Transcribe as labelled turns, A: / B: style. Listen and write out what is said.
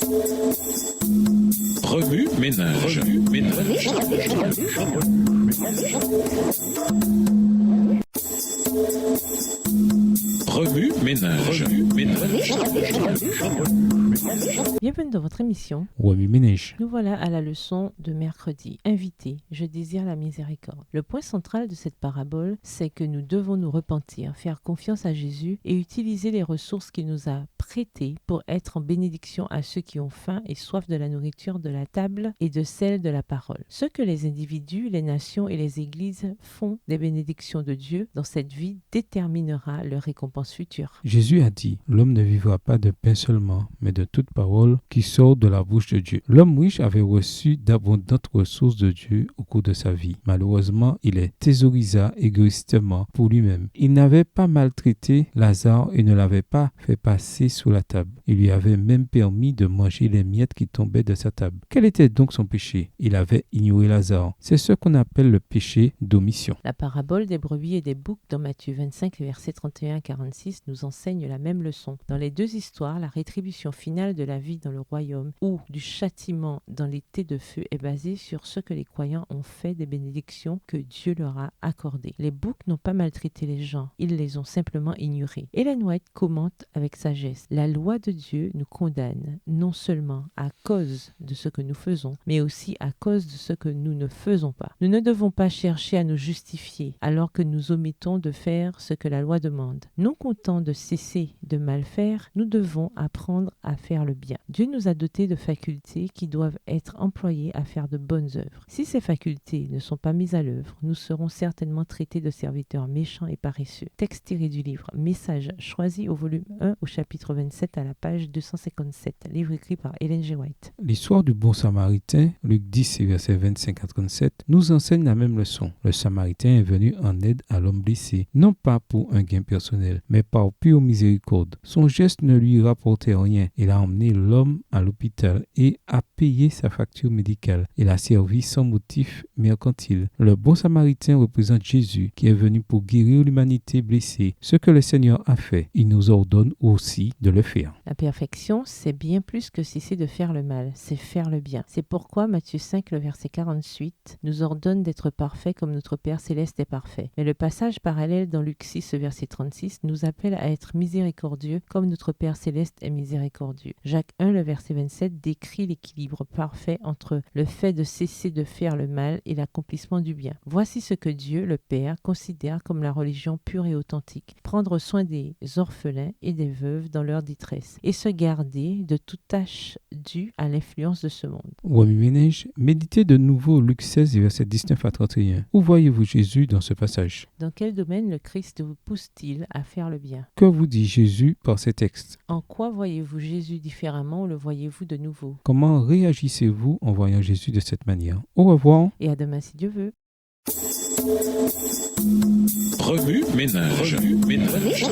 A: Remue ménage. Remue ménage.
B: Bienvenue dans votre émission.
C: Remue ménage.
B: Nous voilà à la leçon de mercredi. Invité, je désire la miséricorde. Le point central de cette parabole, c'est que nous devons nous repentir, faire confiance à Jésus et utiliser les ressources qu'il nous a prêtées pour être en bénédiction à ceux qui ont faim et soif de la nourriture de la table et de celle de la parole. Ce que les individus, les nations et les églises font des bénédictions de Dieu dans cette vie déterminera leur récompense future.
C: Jésus a dit, l'homme ne vivra pas de pain seulement, mais de toute parole qui sort de la bouche de Dieu. L'homme riche avait reçu d'abondantes ressources de Dieu au cours de sa vie. Malheureusement, il les thésaurisa égoïstement pour lui-même. Il n'avait pas maltraité Lazare et ne l'avait pas fait passer sous la table. Il lui avait même permis de manger les miettes qui tombaient de sa table. Quel était donc son péché? Il avait ignoré Lazare. C'est ce qu'on appelle le péché d'omission.
B: La parabole des brebis et des boucs dans Matthieu 25, versets 31 à 46 nous enseigne la même leçon. Dans les deux histoires, la rétribution finale de la vie dans le royaume ou du châtiment dans l'été de feu est basée sur ce que les croyants ont fait des bénédictions que Dieu leur a accordées. Les boucs n'ont pas maltraité les gens, ils les ont simplement ignorés. Ellen White commente avec sagesse: la loi de Dieu nous condamne non seulement à cause de ce que nous faisons, mais aussi à cause de ce que nous ne faisons pas. Nous ne devons pas chercher à nous justifier alors que nous omettons de faire ce que la loi demande. Non content de cesser de mal faire, nous devons apprendre à faire le bien. Dieu nous a dotés de facultés qui doivent être employées à faire de bonnes œuvres. Si ces facultés ne sont pas mises à l'œuvre, nous serons certainement traités de serviteurs méchants et paresseux. Texte tiré du livre Message choisi au volume 1 au chapitre 27 à la page 257, livre écrit par Ellen G. White.
C: L'histoire du bon samaritain, Luc 10, versets 25 à 37, nous enseigne la même leçon. Le samaritain est venu en aide à l'homme blessé, non pas pour un gain personnel, mais par pure miséricorde. Son geste ne lui rapportait rien. Il a emmené l'homme à l'hôpital et a payé sa facture médicale. Il a servi sans motif mercantile. Le bon samaritain représente Jésus qui est venu pour guérir l'humanité blessée. Ce que le Seigneur a fait, il nous ordonne aussi de le faire.
B: La perfection, c'est bien plus que cesser de faire le mal, c'est faire le bien. C'est pourquoi Matthieu 5, le verset 48, nous ordonne d'être parfaits comme notre Père Céleste est parfait. Mais le passage parallèle dans Luc 6, verset 36, nous appelle à être miséricordieux comme notre Père Céleste est miséricordieux. Jacques 1, le verset 27, décrit l'équilibre parfait entre le fait de cesser de faire le mal et l'accomplissement du bien. Voici ce que Dieu, le Père, considère comme la religion pure et authentique. Prendre soin des orphelins et des veuves dans leur détresse et se garder de toute tâche due à l'influence de ce monde.
C: Remue ménage, méditez de nouveau Luc 16, versets 19 à 31. Où voyez-vous Jésus dans ce passage?
B: Dans quel domaine le Christ vous pousse-t-il à faire le bien?
C: Que vous dit Jésus par ces textes?
B: En quoi voyez-vous Jésus différemment ou le voyez-vous de nouveau?
C: Comment réagissez-vous en voyant Jésus de cette manière? Au revoir.
B: Et à demain si Dieu veut.
A: Remue ménage. Remue ménage.